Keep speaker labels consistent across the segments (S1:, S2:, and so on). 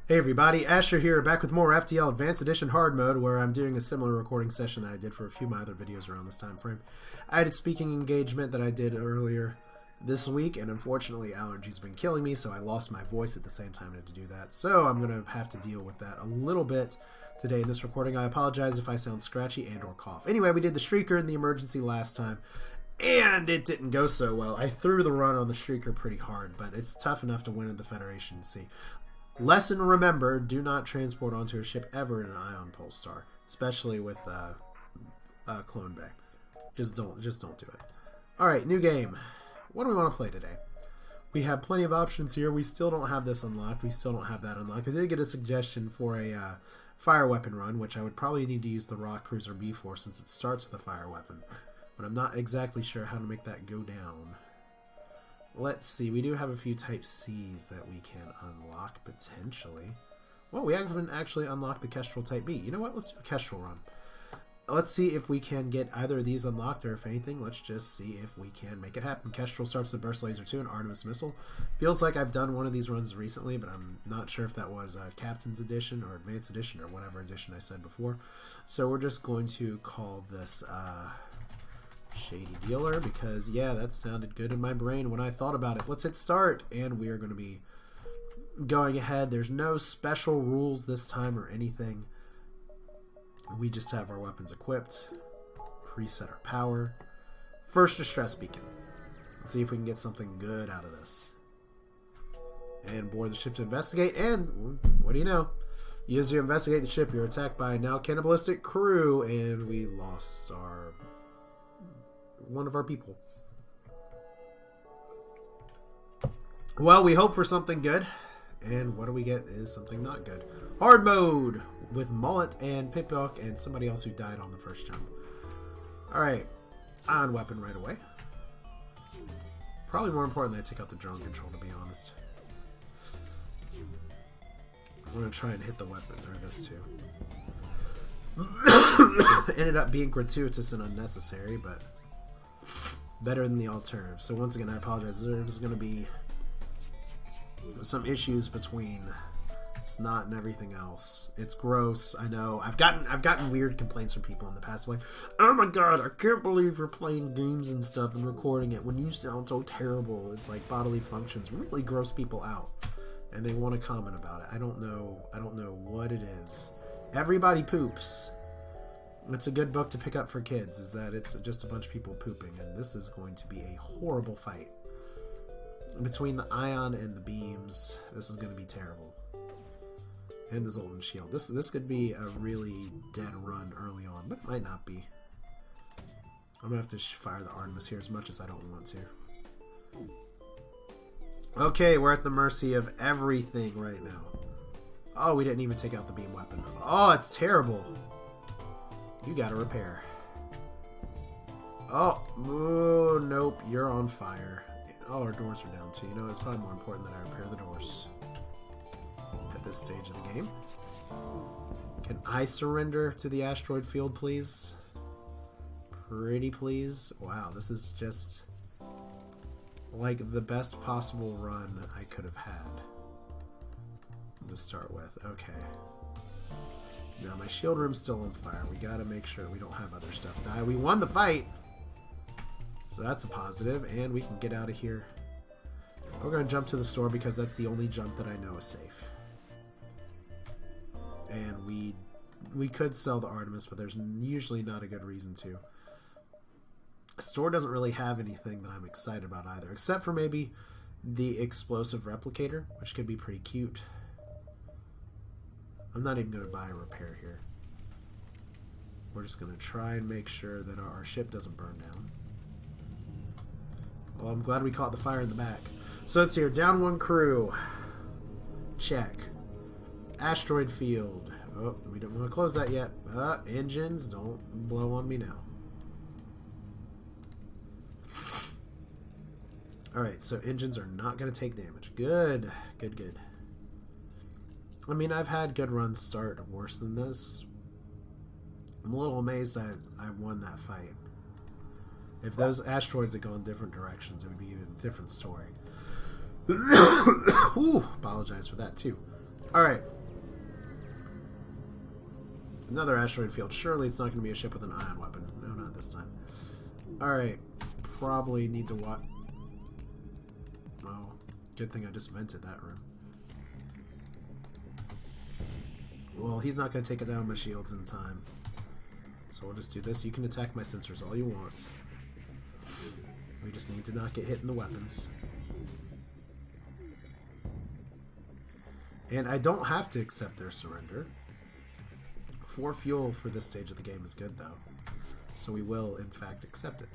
S1: Hey everybody, Asher here, back with more FTL Advanced Edition Hard Mode, where I'm doing a similar recording session that I did for a few of my other videos around this time frame. I had a speaking engagement that I did earlier this week, and unfortunately allergies have been killing me, so I lost my voice at the same time I had to do that. So I'm going to have to deal with that a little bit today in this recording. I apologize if I sound scratchy and or cough. Anyway, we did the Streaker in the emergency last time, and it didn't go so well. I threw the run on the Streaker pretty hard, but it's tough enough to win in the Federation Sea. Lesson remembered, do not transport onto a ship ever in an ion pulse star, especially with Clone Bay. Just don't do it. Alright, new game. What do we want to play today? We have plenty of options here. We still don't have this unlocked. We still don't have that unlocked. I did get a suggestion for a fire weapon run, which I would probably need to use the Rock Cruiser B for since it starts with a fire weapon. But I'm not exactly sure how to make that go down. Let's see, we do have a few Type Cs that we can unlock, potentially. Well, we haven't actually unlocked the Kestrel Type B. You know what? Let's do a Kestrel run. Let's see if we can get either of these unlocked, or if anything, let's just see if we can make it happen. Kestrel starts with Burst Laser 2 and Artemis Missile. Feels like I've done one of these runs recently, but I'm not sure if that was Captain's Edition or Advanced Edition or whatever edition I said before. So we're just going to call this... Shady Dealer, because yeah, that sounded good in my brain when I thought about it. Let's hit start, and we are going to be going ahead. There's no special rules this time or anything. We just have our weapons equipped, preset our power. First distress beacon. Let's see if we can get something good out of this. And board the ship to investigate, and what do you know? As you investigate the ship, you're attacked by a now cannibalistic crew, and we lost one of our people. Well, we hope for something good, and what do we get is something not good. Hard mode with Mullet and Pipdog and somebody else who died on the first jump. Alright, on weapon right away. Probably more important that I take out the drone control, to be honest. I'm going to try and hit the weapon, or this too. Ended up being gratuitous and unnecessary, but better than the alternative. So once again, I apologize. There's going to be some issues between Snot and everything else. It's gross. I know. I've gotten weird complaints from people in the past, like, "Oh my god, I can't believe you're playing games and stuff and recording it when you sound so terrible." It's like bodily functions really gross people out, and they want to comment about it. I don't know what it is. Everybody poops. It's a good book to pick up for kids, is that it's just a bunch of people pooping, and this is going to be a horrible fight. Between the ion and the beams, this is going to be terrible. And the Zoltan Shield. This could be a really dead run early on, but it might not be. I'm going to have to fire the Artemis here as much as I don't want to. Okay, we're at the mercy of everything right now. Oh, we didn't even take out the beam weapon. Oh, it's terrible. You gotta repair. Oh, nope, you're on fire. Oh, our doors are down too. You know, it's probably more important that I repair the doors at this stage of the game. Can I surrender to the asteroid field, please? Pretty please? Wow, this is just like the best possible run I could have had to start with. Okay. Now my shield room's still on fire. We gotta make sure we don't have other stuff die. We won the fight! So that's a positive, and we can get out of here. We're gonna jump to the store because that's the only jump that I know is safe. And we could sell the Artemis, but there's usually not a good reason to. The store doesn't really have anything that I'm excited about either, except for maybe the explosive replicator, which could be pretty cute. I'm not even going to buy a repair here. We're just going to try and make sure that our ship doesn't burn down. Well, I'm glad we caught the fire in the back. So let's see here. Down one crew. Check. Asteroid field. Oh, we don't want to close that yet. Engines, don't blow on me now. Alright, so engines are not going to take damage. Good. Good, good. I mean, I've had good runs start worse than this. I'm a little amazed I won that fight. If those asteroids had gone different directions, it would be a different story. Ooh, apologize for that too. Alright, Another asteroid field. Surely it's not going to be a ship with an ion weapon. No, not this time. Alright. Probably need to watch... Oh, good thing I just vented that room. Well, he's not going to take it down my shields in time. So we'll just do this. You can attack my sensors all you want. We just need to not get hit in the weapons. And I don't have to accept their surrender. 4 fuel for this stage of the game is good, though. So we will, in fact, accept it.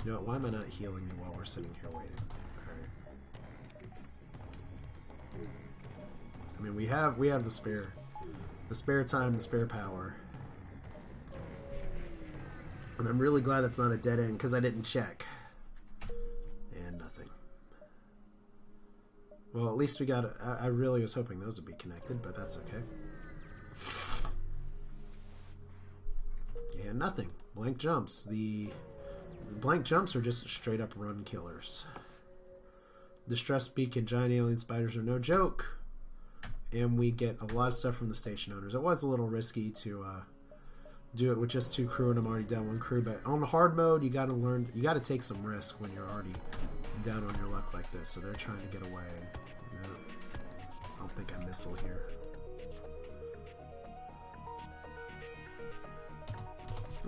S1: You know what? Why am I not healing you while we're sitting here waiting? Alright. I mean, we have the spare time, the spare power. And I'm really glad it's not a dead end, because I didn't check. And nothing. Well, at least we got it. I really was hoping those would be connected, but that's okay. And nothing. Blank jumps. The blank jumps are just straight up run killers. Distress beacon, giant alien spiders are no joke. And we get a lot of stuff from the station owners. It was a little risky to do it with just 2 crew, and I'm already down 1 crew. But on hard mode, you gotta learn. You gotta take some risk when you're already down on your luck like this. So they're trying to get away. No, I don't think I missile here.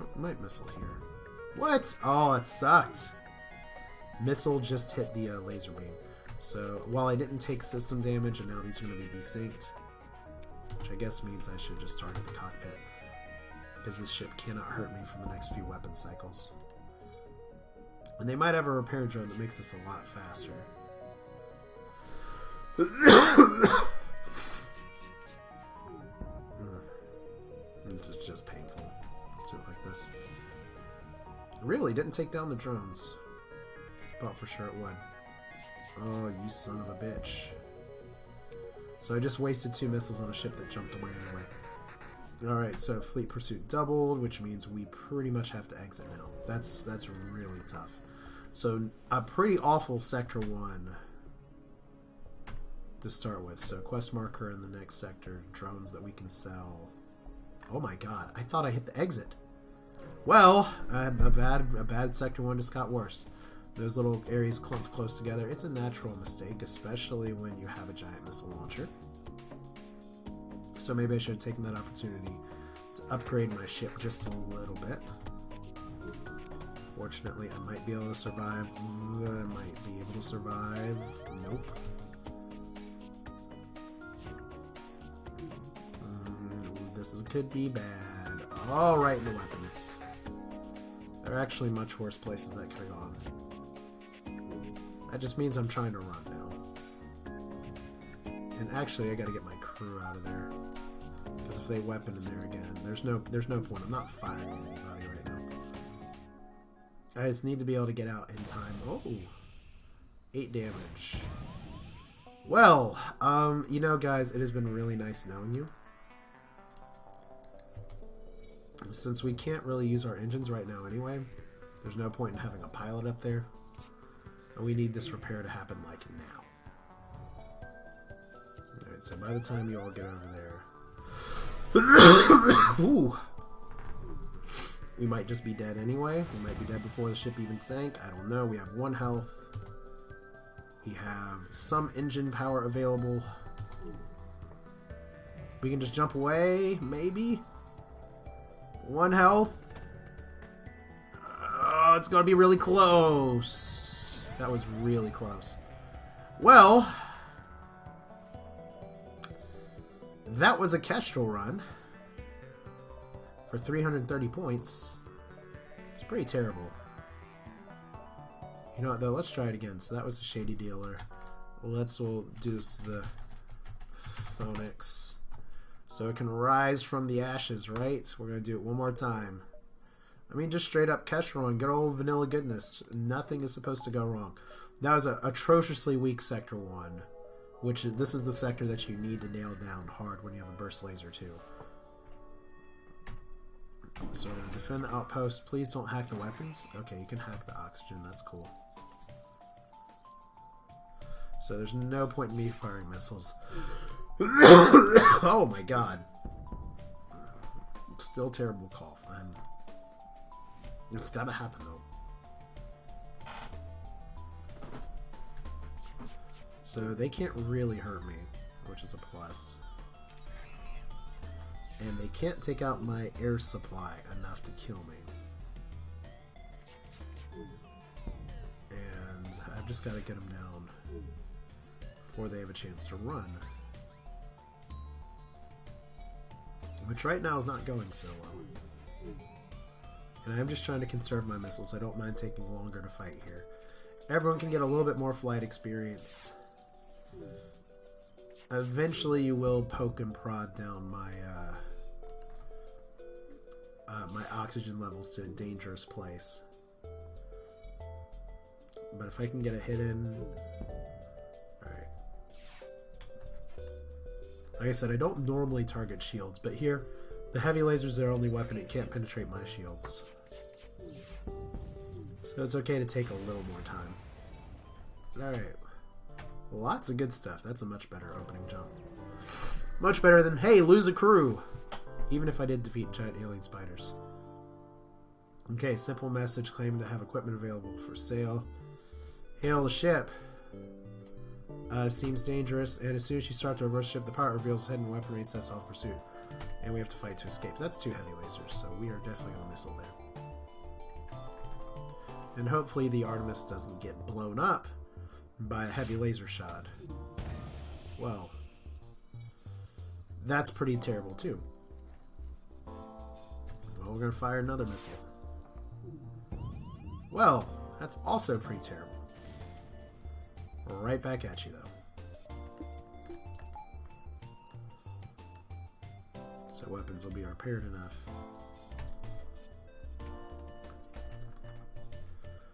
S1: Oh, I might missile here. What? Oh, it sucked. Missile just hit the laser beam. So while I didn't take system damage, and now these are going to be desynced, which I guess means I should just target the cockpit, because this ship cannot hurt me for the next few weapon cycles. And they might have a repair drone that makes this a lot faster. This is just painful. Let's do it like this. Really didn't take down the drones. Thought for sure it would. Oh, you son of a bitch. So I just wasted 2 missiles on a ship that jumped away anyway. Alright, so fleet pursuit doubled, which means we pretty much have to exit now. That's really tough. So a pretty awful Sector 1 to start with. So quest marker in the next sector, drones that we can sell. Oh my god, I thought I hit the exit. Well, a bad Sector 1 just got worse. Those little areas clumped close together. It's a natural mistake, especially when you have a giant missile launcher. So maybe I should have taken that opportunity to upgrade my ship just a little bit. Fortunately, I might be able to survive. I might be able to survive. Nope. This could be bad. All right, in the weapons. There are actually much worse places that could have gone. That just means I'm trying to run now. And actually, I gotta get my crew out of there. Because if they weapon in there again, there's no point. I'm not firing anybody right now. I just need to be able to get out in time. Oh! 8 damage. Well, you know, guys, it has been really nice knowing you. Since we can't really use our engines right now anyway, there's no point in having a pilot up there. And we need this repair to happen, like, now. Alright, so by the time you all get over there... Ooh! We might just be dead anyway. We might be dead before the ship even sank. I don't know. We have 1 health. We have some engine power available. We can just jump away, maybe? 1 health. Oh, it's gonna be really close. That was really close. Well, that was a Kestrel run for 330 points. It's pretty terrible. You know what, though? Let's try it again. So that was the Shady Dealer. We'll do this the Phoenix. So it can rise from the ashes, right? We're going to do it one more time. I mean, just straight up Kestrel and good old vanilla goodness. Nothing is supposed to go wrong. That was an atrociously weak Sector 1. Which, this is the sector that you need to nail down hard when you have a burst laser too. So to defend the outpost, please don't hack the weapons. Okay, you can hack the oxygen, that's cool. So there's no point in me firing missiles. Oh my god. Still terrible cough. It's gotta happen though. So they can't really hurt me, which is a plus. And they can't take out my air supply enough to kill me. And I've just got to get them down before they have a chance to run. Which right now is not going so well. And I'm just trying to conserve my missiles. I don't mind taking longer to fight here. Everyone can get a little bit more flight experience. Eventually you will poke and prod down my my oxygen levels to a dangerous place. But if I can get a hit in... Alright. Like I said, I don't normally target shields, but here, the heavy laser's their only weapon. It can't penetrate my shields. So it's okay to take a little more time. Alright. Lots of good stuff. That's a much better opening jump. Much better than, hey, lose a crew! Even if I did defeat giant alien spiders. Okay, simple message claiming to have equipment available for sale. Hail the ship. Seems dangerous, and as soon as you start to reverse ship, the pilot reveals hidden weaponry and sets off pursuit. And we have to fight to escape. That's 2 heavy lasers, so we are definitely on a missile there. And hopefully the Artemis doesn't get blown up by a heavy laser shot. Well, that's pretty terrible too. Well, we're going to fire another missile. Well, that's also pretty terrible. Right back at you, though. So weapons will be repaired enough.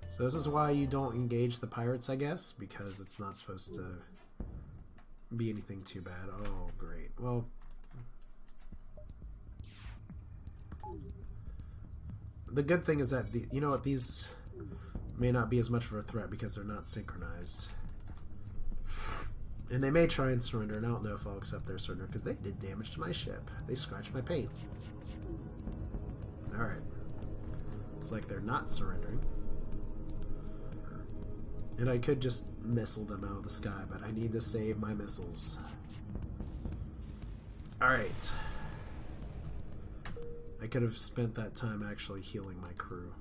S1: So this is why you don't engage the pirates, I guess, because it's not supposed to be anything too bad. Oh, great. Well, the good thing is that, you know what, these may not be as much of a threat because they're not synchronized. And they may try and surrender, and I don't know if I'll accept their surrender because they did damage to my ship. They scratched my paint. Alright. It's like they're not surrendering. And I could just missile them out of the sky, but I need to save my missiles. Alright. I could have spent that time actually healing my crew.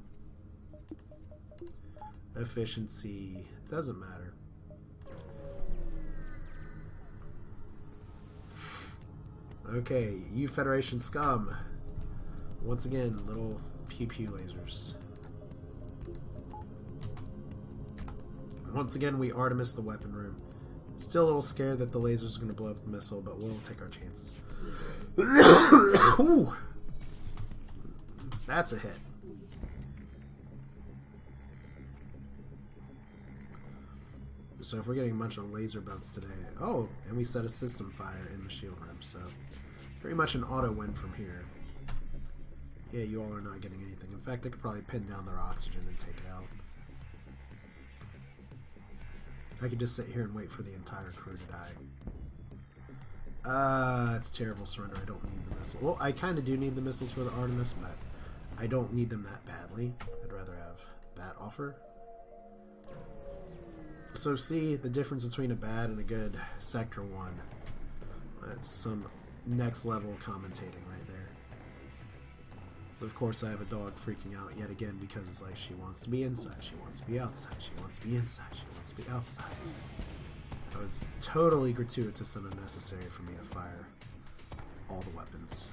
S1: Efficiency doesn't matter. Okay, you Federation scum. Once again, little pew-pew lasers. Once again, we Artemis the weapon room. Still a little scared that the lasers are going to blow up the missile, but we'll take our chances. Ooh. That's a hit. So if we're getting a bunch of laser bounce today... Oh, and we set a system fire in the shield room, so... Pretty much an auto win from here. Yeah, you all are not getting anything. In fact, I could probably pin down their oxygen and take it out. I could just sit here and wait for the entire crew to die. It's terrible surrender. I don't need the missile. Well, I kind of do need the missiles for the Artemis, but I don't need them that badly. I'd rather have that offer. So see the difference between a bad and a good Sector 1. That's some next level commentating right there. So of course I have a dog freaking out yet again because it's like she wants to be inside, she wants to be outside, she wants to be inside, she wants to be outside. That was totally gratuitous and unnecessary for me to fire all the weapons.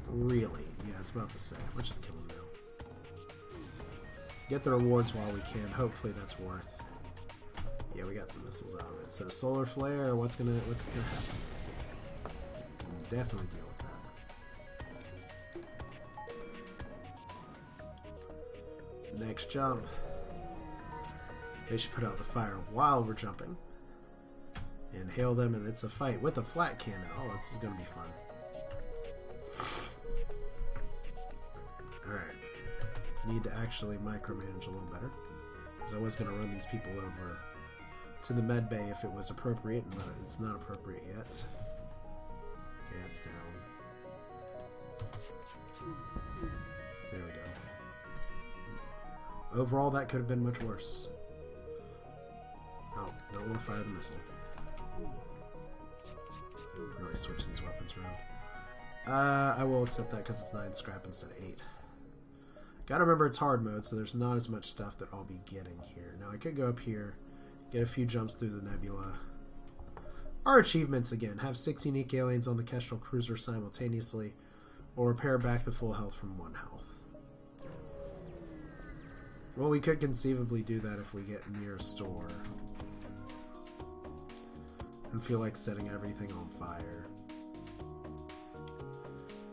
S1: Really? Yeah, I was about to say. Let's just kill him now. Get the rewards while we can. Hopefully that's worth. Yeah, we got some missiles out of it. So solar flare, what's gonna happen? Definitely deal with that. Next jump. They should put out the fire while we're jumping. And hail them, and it's a fight with a flat cannon. Oh, this is gonna be fun. Alright. need to actually micromanage a little better. Because I was going to run these people over to the med bay if it was appropriate, but it's not appropriate yet. Okay, it's down. There we go. Overall, that could have been much worse. Oh, don't want to fire the missile. Really switch these weapons around. I will accept that because it's 9 scrap instead of 8. Gotta remember it's hard mode, so there's not as much stuff that I'll be getting here. Now I could go up here, get a few jumps through the nebula. Our achievements again: have 6 unique aliens on the Kestrel cruiser simultaneously, or repair back to full health from 1 health. Well, we could conceivably do that if we get near a store and feel like setting everything on fire.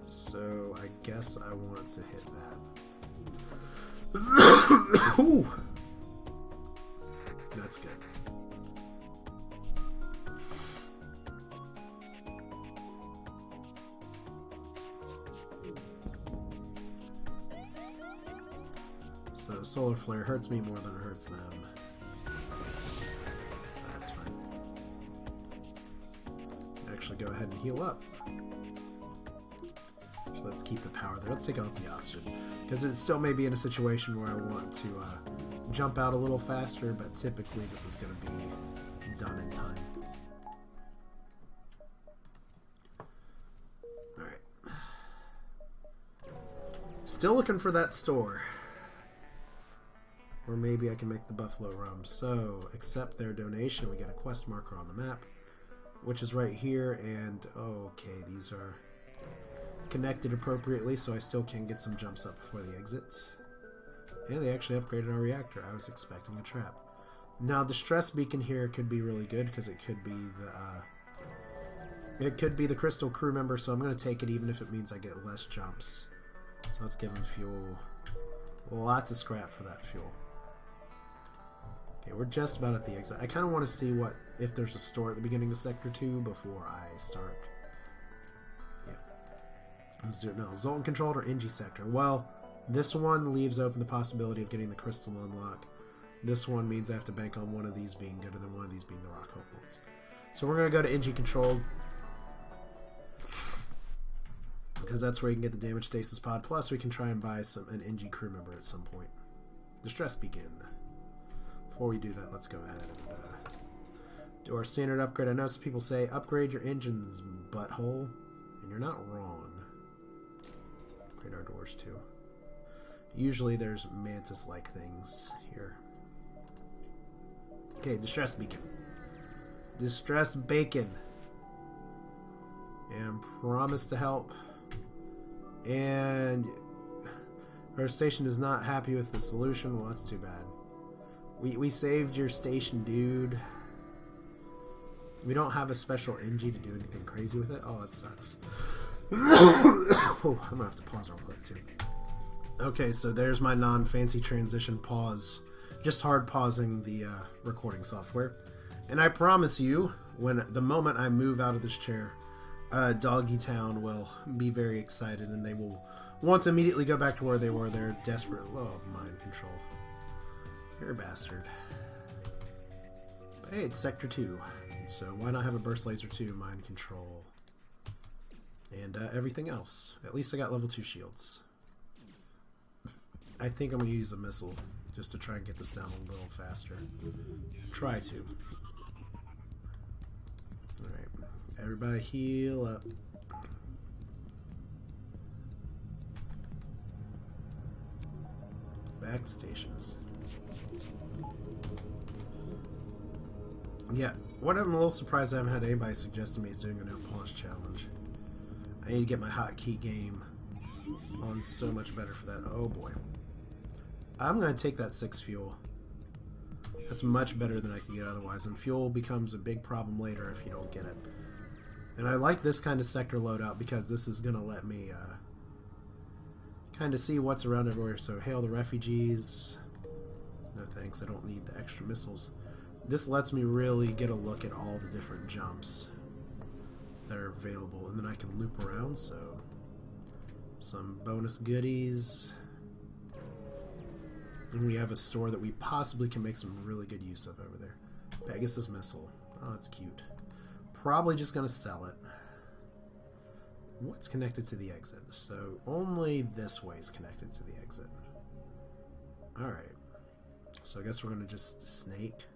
S1: So I guess I want to hit that. Ooh. That's good. So solar flare hurts me more than it hurts them. That's fine. Actually go ahead and heal up. So let's keep the power there. Let's take off the oxygen. Because it still may be in a situation where I want to jump out a little faster, but typically this is going to be done in time. Alright. Still looking for that store. Or maybe I can make the buffalo rum. So, accept their donation. We get a quest marker on the map, which is right here. And, okay, these are connected appropriately, so I still can get some jumps up before the exit. Yeah, they actually upgraded our reactor. I was expecting a trap. Now, the stress beacon here could be really good, because it could be the crystal crew member, so I'm going to take it even if it means I get less jumps. So let's give them fuel. Lots of scrap for that fuel. Okay, we're just about at the exit. I kind of want to see if there's a store at the beginning of Sector 2 before I start. Yeah. Let's do it now. Zoltan controlled or NG sector? Well, this one leaves open the possibility of getting the crystal unlock. This one means I have to bank on one of these being good and then one of these being the rock hope ones. So we're going to go to NG controlled, because that's where you can get the damage stasis pod. Plus we can try and buy an NG crew member at some point. Distress begin. Before we do that, let's go ahead and do our standard upgrade. I know some people say upgrade your engines, butthole, and you're not wrong. Upgrade our doors too. Usually there's mantis-like things here. Okay, distress beacon. Distress bacon. And promise to help. And our station is not happy with the solution. Well, that's too bad. We saved your station, dude. We don't have a special NG to do anything crazy with it. Oh, that sucks. Oh, I'm gonna have to pause real quick too. Okay, so there's my non-fancy transition pause. Just hard pausing the recording software. And I promise you, the moment I move out of this chair, Doggy Town will be very excited, and they will want to immediately go back to where they were. They're desperate. Oh, mind control. You're a bastard. But hey, it's Sector 2. So why not have a Burst Laser 2, mind control, and everything else. At least I got level 2 shields. I think I'm going to use a missile just to try and get this down a little faster. Try to. Alright. Everybody heal up. Back to stations. Yeah, what I'm a little surprised I haven't had anybody suggest to me is doing a no polish challenge. I need to get my hotkey game on so much better for that. Oh boy. I'm going to take that 6 fuel. That's much better than I could get otherwise, and fuel becomes a big problem later if you don't get it. And I like this kind of sector loadout because this is going to let me kind of see what's around everywhere. So hail the refugees. No thanks, I don't need the extra missiles. This lets me really get a look at all the different jumps that are available, and then I can loop around, so some bonus goodies. And we have a store that we possibly can make some really good use of over there. Pegasus missile. Oh, it's cute. Probably just going to sell it. What's connected to the exit? So only this way is connected to the exit. Alright. So I guess we're going to just snake.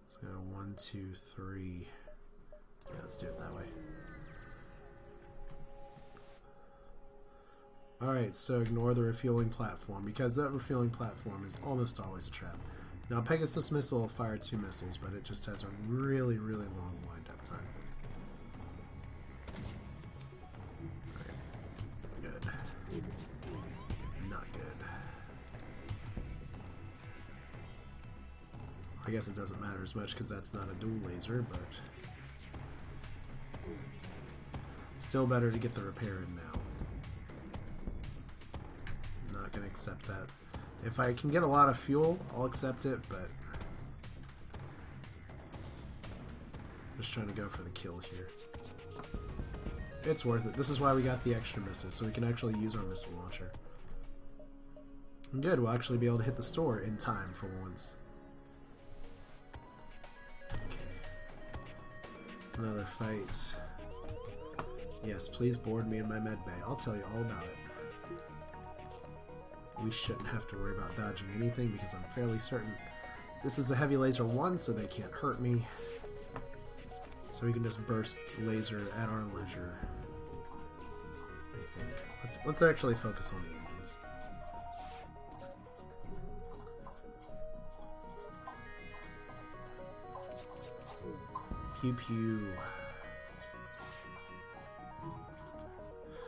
S1: So 1, 2, 3. Yeah, let's do it that way. Alright, so ignore the refueling platform, because that refueling platform is almost always a trap. Now, Pegasus missile will fire 2 missiles, but it just has a really, really long wind-up time. Okay. Good. Not good. I guess it doesn't matter as much because that's not a dual laser, but still better to get the repair in now. Not going to accept that. If I can get a lot of fuel, I'll accept it, but just trying to go for the kill here. It's worth it. This is why we got the extra missiles, so we can actually use our missile launcher. Good, we'll actually be able to hit the store in time for once. Another fight. Yes, please board me in my med bay. I'll tell you all about it. We shouldn't have to worry about dodging anything because I'm fairly certain this is a heavy laser 1, so they can't hurt me. So we can just burst laser at our leisure. I think. Let's actually focus on the engines. Pew pew.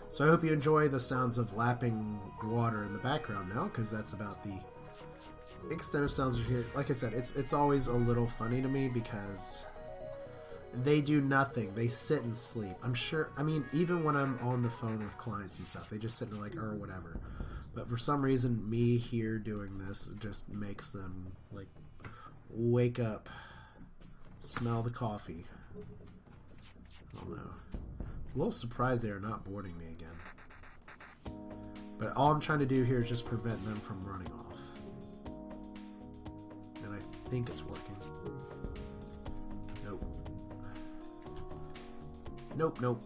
S1: So I hope you enjoy the sounds of lapping water in the background now, because that's about the extent of sounds you hear. Like I said, it's always a little funny to me because they do nothing. They sit and sleep. I'm sure, I mean, even when I'm on the phone with clients and stuff, they just sit there like, or whatever. But for some reason, me here doing this just makes them, like, wake up, smell the coffee. I don't know. A little surprised they are not boarding me again. But all I'm trying to do here is just prevent them from running off. And I think it's working. Nope. Nope, nope.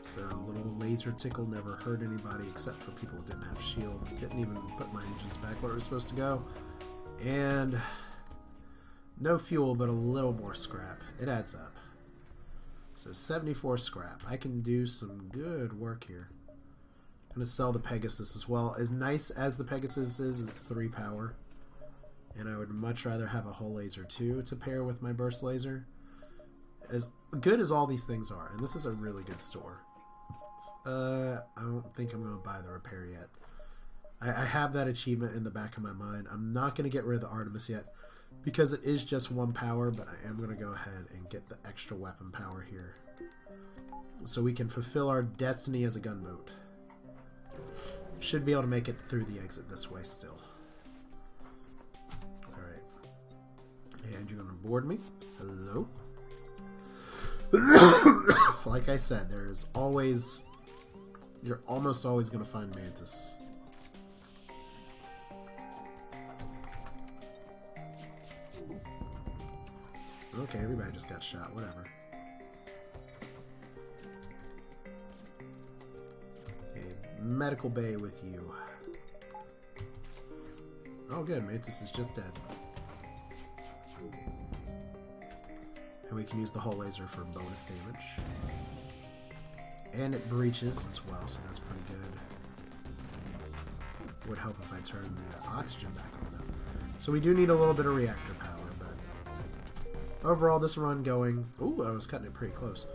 S1: So a little laser tickle never hurt anybody except for people who didn't have shields. Didn't even put my engines back where it was supposed to go. And no fuel, but a little more scrap. It adds up. So 74 scrap. I can do some good work here. I'm going to sell the Pegasus as well. As nice as the Pegasus is, it's 3 power. And I would much rather have a hull laser 2 to pair with my burst laser. As good as all these things are, and this is a really good store. I don't think I'm going to buy the repair yet. I have that achievement in the back of my mind. I'm not going to get rid of the Artemis yet, because it is just 1 power, but I am going to go ahead and get the extra weapon power here. So we can fulfill our destiny as a gunboat. Should be able to make it through the exit this way still. Alright. And you're going to board me. Hello. Like I said, there's always... You're almost always going to find Mantis. Okay, everybody just got shot, whatever. Okay, medical bay with you. Oh good, Mantis is just dead. And we can use the hull laser for bonus damage. And it breaches as well, so that's pretty good. Would help if I turn the oxygen back on though. So we do need a little bit of reactor power. Overall, this run going... Ooh, I was cutting it pretty close.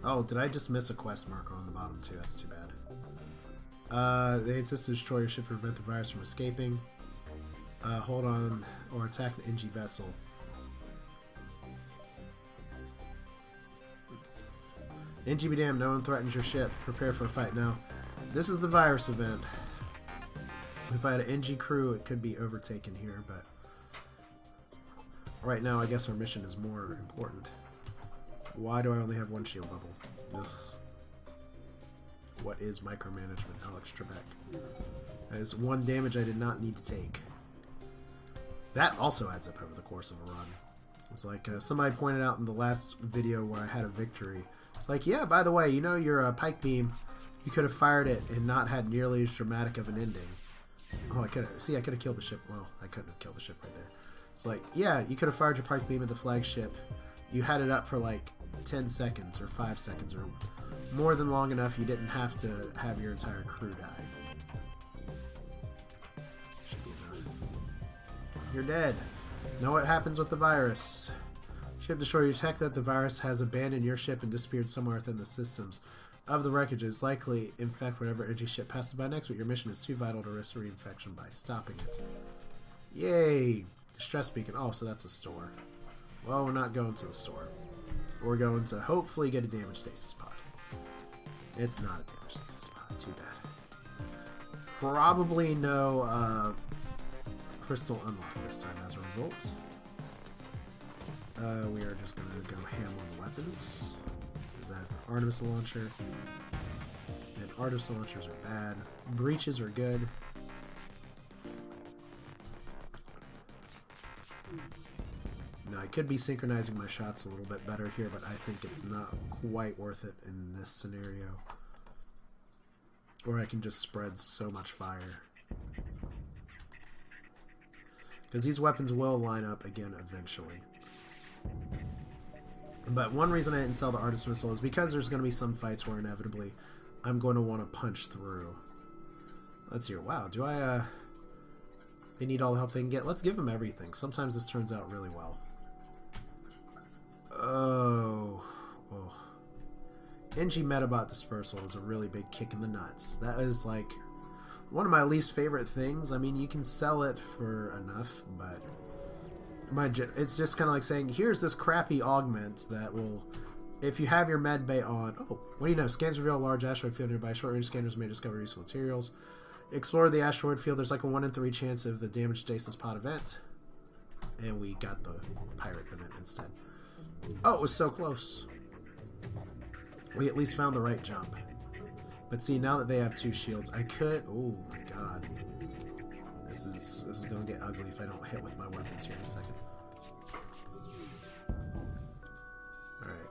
S1: Oh, did I just miss a quest marker on the bottom too? That's too bad. They insist to destroy your ship to prevent the virus from escaping. Hold on, or attack the NG vessel. NG be damned, no one threatens your ship. Prepare for a fight. Now, this is the virus event. If I had an NG crew, it could be overtaken here, but... Right now, I guess our mission is more important. Why do I only have 1 shield bubble? Ugh. What is micromanagement, Alex Trebek? That is one damage I did not need to take. That also adds up over the course of a run. It's like somebody pointed out in the last video where I had a victory. It's like, yeah, by the way, you know your pike beam, you could have fired it and not had nearly as dramatic of an ending. Oh, I could have killed the ship. Well, I couldn't have killed the ship right there. It's like, yeah, you could have fired your pike beam at the flagship. You had it up for like 10 seconds or 5 seconds or more than long enough. You didn't have to have your entire crew die. Should be enough. You're dead. Know what happens with the virus. Ship destroyer, you detect that the virus has abandoned your ship and disappeared somewhere within the systems of the wreckage. Is likely infect whatever energy ship passes by next, but your mission is too vital to risk reinfection by stopping it. Yay! Distress beacon. Oh, so that's a store. Well, we're not going to the store. We're going to hopefully get a damage stasis pod. It's not a damage stasis pod. Too bad. Probably no crystal unlock this time as a result. We are just going to go ham on the weapons. Because that is the Artemis launcher. And Artemis launchers are bad. Breaches are good. Now, I could be synchronizing my shots a little bit better here, but I think it's not quite worth it in this scenario. Or I can just spread so much fire. Because these weapons will line up again eventually. But one reason I didn't sell the Artist Missile is because there's going to be some fights where inevitably I'm going to want to punch through. Let's hear. Wow, do I... They need all the help they can get. Let's give them everything. Sometimes this turns out really well. Oh. NG Metabot Dispersal is a really big kick in the nuts. That is like one of my least favorite things. I mean, you can sell it for enough, but it's just kind of like saying, here's this crappy augment that will, if you have your med bay on, what do you know? Scans reveal a large asteroid field nearby. Short-range scanners may discover useful materials. Explore the asteroid field. There's like a 1 in 3 chance of the damage stasis pod event. And we got the pirate event instead. Oh, it was so close. We at least found the right jump. But see, now that they have 2 shields, I could... Oh my god. This is going to get ugly if I don't hit with my weapons here in a second. Alright.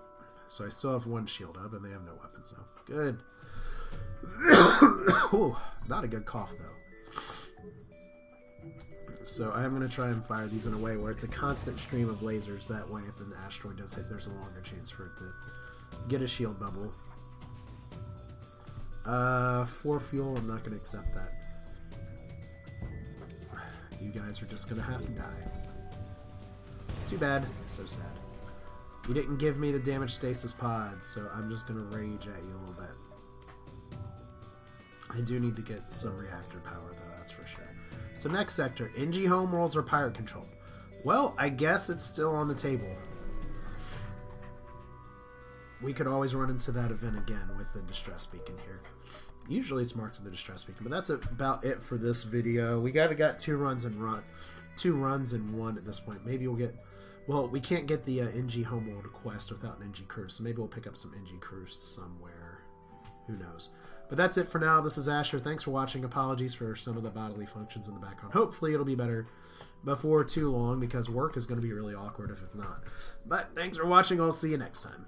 S1: So I still have 1 shield up, and they have no weapons, though. Good. Ooh, not a good cough, though. So I'm going to try and fire these in a way where it's a constant stream of lasers. That way, if an asteroid does hit, there's a longer chance for it to get a shield bubble. 4 fuel, I'm not going to accept that. You guys are just going to have to die. Too bad. So sad. You didn't give me the damage stasis pods, so I'm just going to rage at you a little bit. I do need to get some reactor power, though, that's for sure. So next sector, NG homeworlds or pirate control? Well, I guess it's still on the table. We could always run into that event again with the distress beacon here. Usually it's marked with the distress beacon, but that's about it for this video. We got 2 runs in 1 at this point. Maybe we'll get... Well, we can't get the NG homeworld quest without an NG cruise, so maybe we'll pick up some NG cruise somewhere. Who knows? But that's it for now. This is Asher. Thanks for watching. Apologies for some of the bodily functions in the background. Hopefully it'll be better before too long, because work is going to be really awkward if it's not. But thanks for watching. I'll see you next time.